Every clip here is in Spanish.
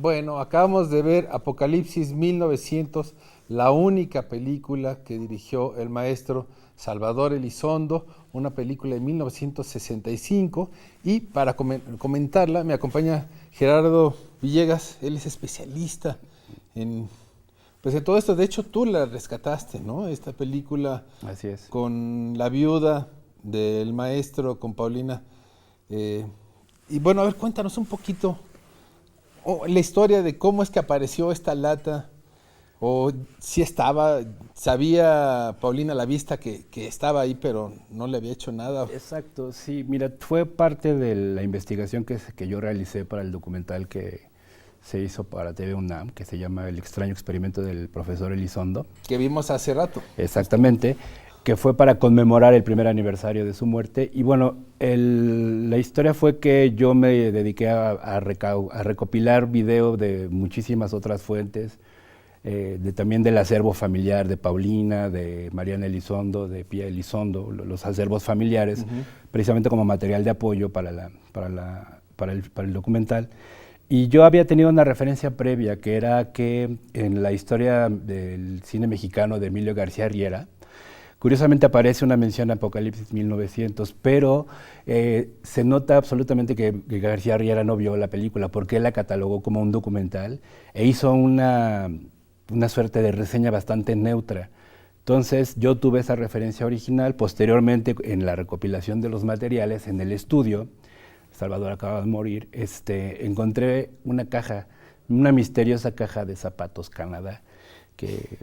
Bueno, acabamos de ver Apocalipsis 1900, la única película que dirigió el maestro Salvador Elizondo, una película de 1965, y para comentarla me acompaña Gerardo Villegas. Él es especialista en, pues en todo esto. De hecho, tú la rescataste, ¿no? Esta película. Así es. Con la viuda del maestro, con Paulina. eh, y bueno, a ver, cuéntanos un poquito la historia de cómo es que apareció esta lata, o si estaba, sabía Paulina a la vista que estaba ahí, pero no le había hecho nada. Exacto, sí. Mira, fue parte de la investigación que yo realicé para el documental que se hizo para TV UNAM, que se llama El extraño experimento del profesor Elizondo. Que vimos hace rato. Exactamente, que fue para conmemorar el primer aniversario de su muerte. Y bueno, la historia fue que yo me dediqué a recopilar video de muchísimas otras fuentes, también del acervo familiar de Paulina, de Mariana Elizondo, de Pía Elizondo, los acervos familiares, precisamente como material de apoyo para el documental. Y yo había tenido una referencia previa, que era que en la historia del cine mexicano de Emilio García Riera, curiosamente aparece una mención a Apocalipsis 1900, pero se nota absolutamente que García Riera no vio la película, porque él la catalogó como un documental e hizo una suerte de reseña bastante neutra. Entonces yo tuve esa referencia original. Posteriormente, en la recopilación de los materiales, en el estudio, Salvador acaba de morir, encontré una caja, una misteriosa caja de zapatos Canadá, que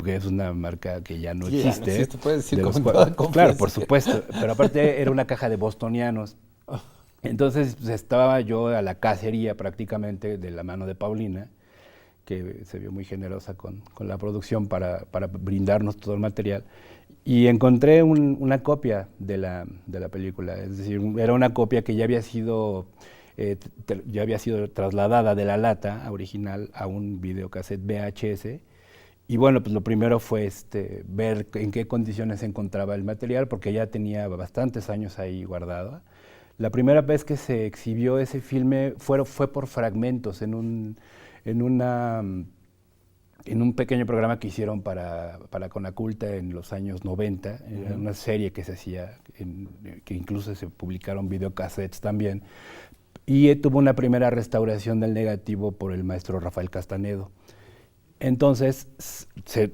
es una marca que ya no existe. Ya no existe, puedes decir con toda confianza. Claro, por supuesto, pero aparte era una caja de bostonianos. Entonces pues, estaba yo a la cacería prácticamente de la mano de Paulina, que se vio muy generosa con la producción para brindarnos todo el material. Y encontré una copia de la película, es decir, era una copia que ya había sido trasladada de la lata original a un videocassette VHS. Y bueno, pues lo primero fue ver en qué condiciones se encontraba el material, porque ya tenía bastantes años ahí guardado. La primera vez que se exhibió ese filme fue por fragmentos en un pequeño programa que hicieron para Conaculta en los años 90, era una serie que se hacía, que incluso se publicaron videocassettes también, y tuvo una primera restauración del negativo por el maestro Rafael Castanedo. Entonces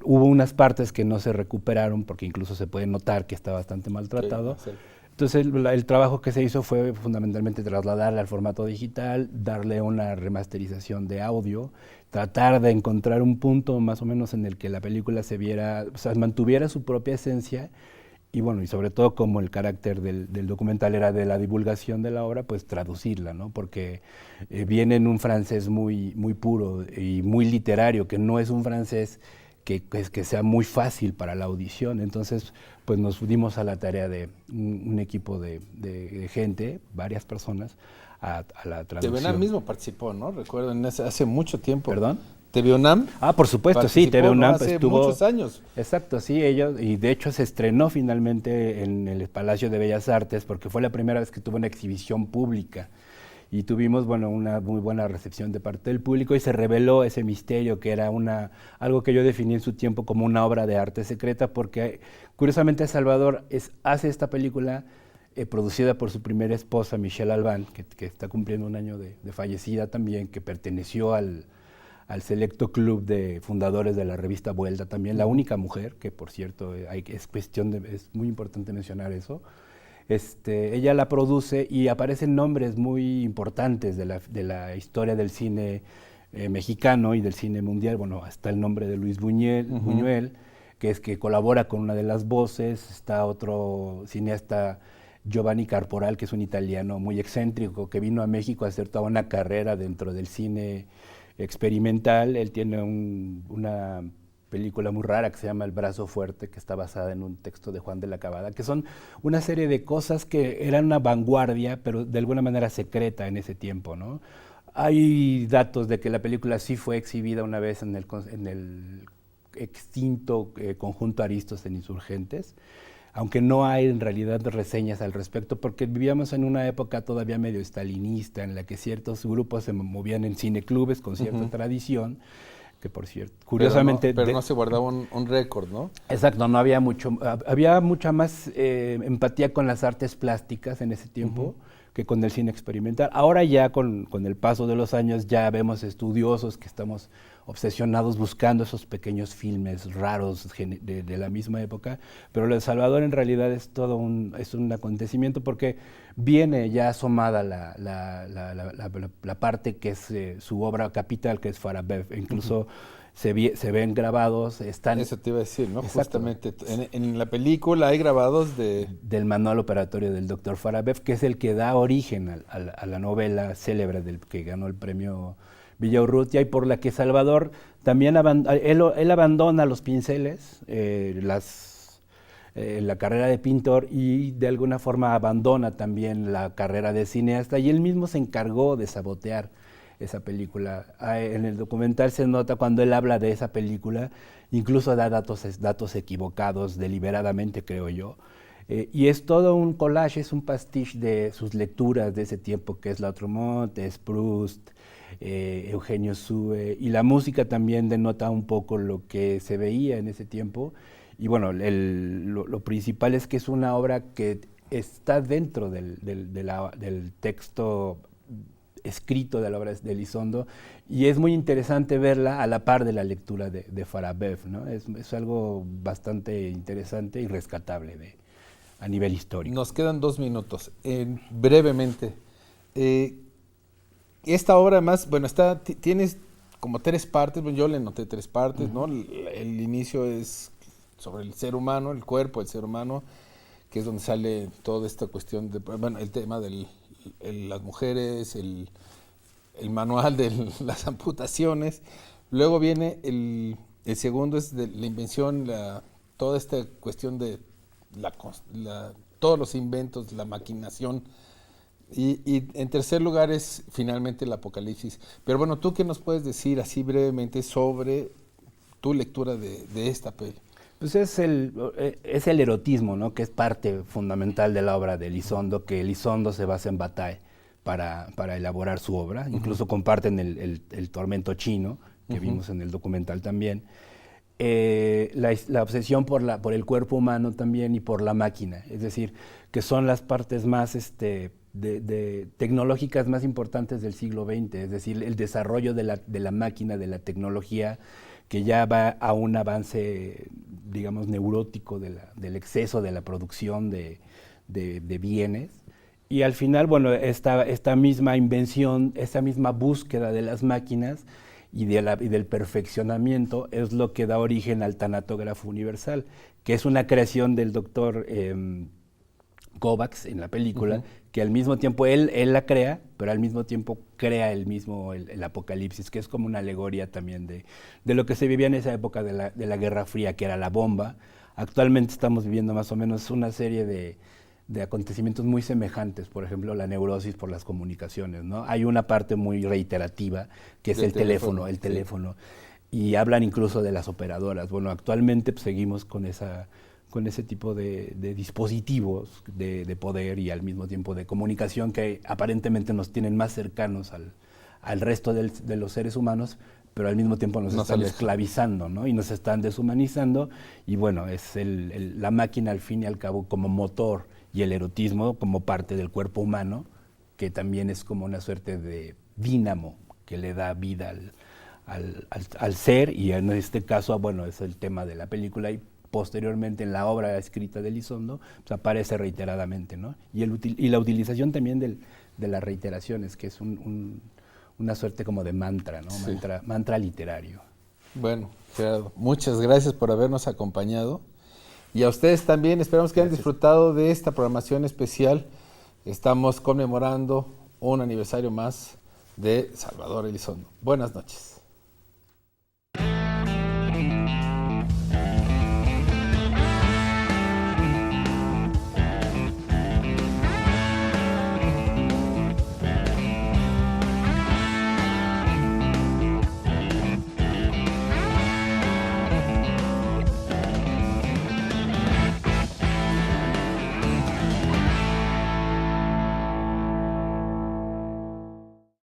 hubo unas partes que no se recuperaron, porque incluso se puede notar que está bastante maltratado. Sí, Entonces el trabajo que se hizo fue fundamentalmente trasladarla al formato digital, darle una remasterización de audio, tratar de encontrar un punto más o menos en el que la película se viera, o sea, mantuviera su propia esencia, y bueno, y sobre todo como el carácter del documental era de la divulgación de la obra, pues traducirla, ¿no? Porque viene en un francés muy, muy puro y muy literario, que no es un francés que sea muy fácil para la audición. Entonces, pues nos dimos a la tarea de un equipo de gente, varias personas, a la traducción. TV UNAM mismo participó, ¿no? Recuerdo, hace mucho tiempo. ¿Perdón? TV UNAM. Ah, por supuesto, sí, TV UNAM ¿no? Hace estuvo muchos años. Exacto, sí, ellos, y de hecho se estrenó finalmente en el Palacio de Bellas Artes, porque fue la primera vez que tuvo una exhibición pública. Y tuvimos, bueno, una muy buena recepción de parte del público, y se reveló ese misterio, que era algo que yo definí en su tiempo como una obra de arte secreta, porque curiosamente Salvador hace esta película producida por su primera esposa, Michelle Albán, que está cumpliendo un año de fallecida también, que perteneció al selecto club de fundadores de la revista Vuelta también, la única mujer, que por cierto es muy importante mencionar eso. Ella la produce y aparecen nombres muy importantes de la historia del cine mexicano y del cine mundial. Bueno, está el nombre de Luis Buñuel, que colabora con una de las voces. Está otro cineasta, Giovanni Carporal, que es un italiano muy excéntrico, que vino a México a hacer toda una carrera dentro del cine experimental. Él tiene una película muy rara que se llama El brazo fuerte, que está basada en un texto de Juan de la Cabada, que son una serie de cosas que eran una vanguardia, pero de alguna manera secreta en ese tiempo, ¿no? Hay datos de que la película sí fue exhibida una vez en el extinto conjunto Aristos en Insurgentes. aunque no hay en realidad reseñas al respecto, porque vivíamos en una época todavía medio estalinista, en la que ciertos grupos se movían en cineclubes con cierta tradición, que por cierto, curiosamente... Pero no se guardaba un récord, ¿no? Exacto, no había mucho, había mucha más empatía con las artes plásticas en ese tiempo que con el cine experimental. Ahora ya con el paso de los años ya vemos estudiosos que estamos obsesionados buscando esos pequeños filmes raros de la misma época, pero lo de Salvador en realidad es todo un acontecimiento porque viene ya asomada la parte que es su obra capital, que es Farabev, e incluso se ven grabados, están... Eso te iba a decir, ¿no? Exacto. Justamente en la película hay grabados del manual operatorio del Dr. Farabev, que es el que da origen a la novela célebre del que ganó el premio Villaurrutia, y por la que Salvador también él abandona los pinceles, la carrera de pintor, y de alguna forma abandona también la carrera de cineasta, y él mismo se encargó de sabotear esa película. En el documental se nota cuando él habla de esa película, incluso da datos equivocados deliberadamente, creo yo. Y es todo un collage, es un pastiche de sus lecturas de ese tiempo, que es Lautréamont, es Proust, Eugenio Sue, y la música también denota un poco lo que se veía en ese tiempo. Y bueno, lo principal es que es una obra que está dentro del texto escrito de la obra de Elizondo, y es muy interesante verla a la par de la lectura de Farabev, ¿no? Es algo bastante interesante y rescatable a nivel histórico. Nos quedan 2 minutos. Brevemente, esta obra más, bueno, tienes como 3 partes, bueno, yo le noté 3 partes, ¿no? El inicio es sobre el ser humano, el cuerpo del ser humano, que es donde sale toda esta cuestión bueno, el tema de las mujeres, el manual de las amputaciones. Luego viene el segundo, es de la invención, toda esta cuestión de todos los inventos, la maquinación. Y en tercer lugar es finalmente el apocalipsis. Pero bueno, ¿tú qué nos puedes decir así brevemente sobre tu lectura de esta peli? Pues es el erotismo, ¿no? Que es parte fundamental de la obra de Elizondo, que Elizondo se basa en Bataille para elaborar su obra. Incluso comparten el tormento chino, que vimos en el documental también. La obsesión por el cuerpo humano también y por la máquina, es decir, que son las partes más tecnológicas más importantes del siglo XX, es decir, el desarrollo de la máquina, de la tecnología, que ya va a un avance, digamos, neurótico del exceso de la producción de bienes. Y al final, bueno, esta misma invención, esta misma búsqueda de las máquinas y del perfeccionamiento es lo que da origen al tanatógrafo universal, que es una creación del doctor Kovacs en la película, que al mismo tiempo él la crea, pero al mismo tiempo crea el apocalipsis, que es como una alegoría también de lo que se vivía en esa época de la Guerra Fría, que era la bomba. Actualmente estamos viviendo más o menos una serie de acontecimientos muy semejantes, por ejemplo, la neurosis por las comunicaciones, ¿no? Hay una parte muy reiterativa, que es el teléfono, y hablan incluso de las operadoras. Bueno, actualmente pues, seguimos con ese tipo de dispositivos de poder y al mismo tiempo de comunicación que aparentemente nos tienen más cercanos al resto de los seres humanos, pero al mismo tiempo nos están esclavizando, ¿no? Y nos están deshumanizando, y bueno, es la máquina al fin y al cabo como motor, y el erotismo como parte del cuerpo humano, que también es como una suerte de dínamo que le da vida al ser, y en este caso, bueno, es el tema de la película, y posteriormente en la obra escrita de Elizondo, pues aparece reiteradamente, ¿no? Y la utilización también de las reiteraciones, que es una suerte como de mantra, ¿no? Sí. Mantra literario. Bueno, Gerardo, muchas gracias por habernos acompañado. Y a ustedes también, esperamos que hayan disfrutado de esta programación especial. Estamos conmemorando un aniversario más de Salvador Elizondo. Buenas noches.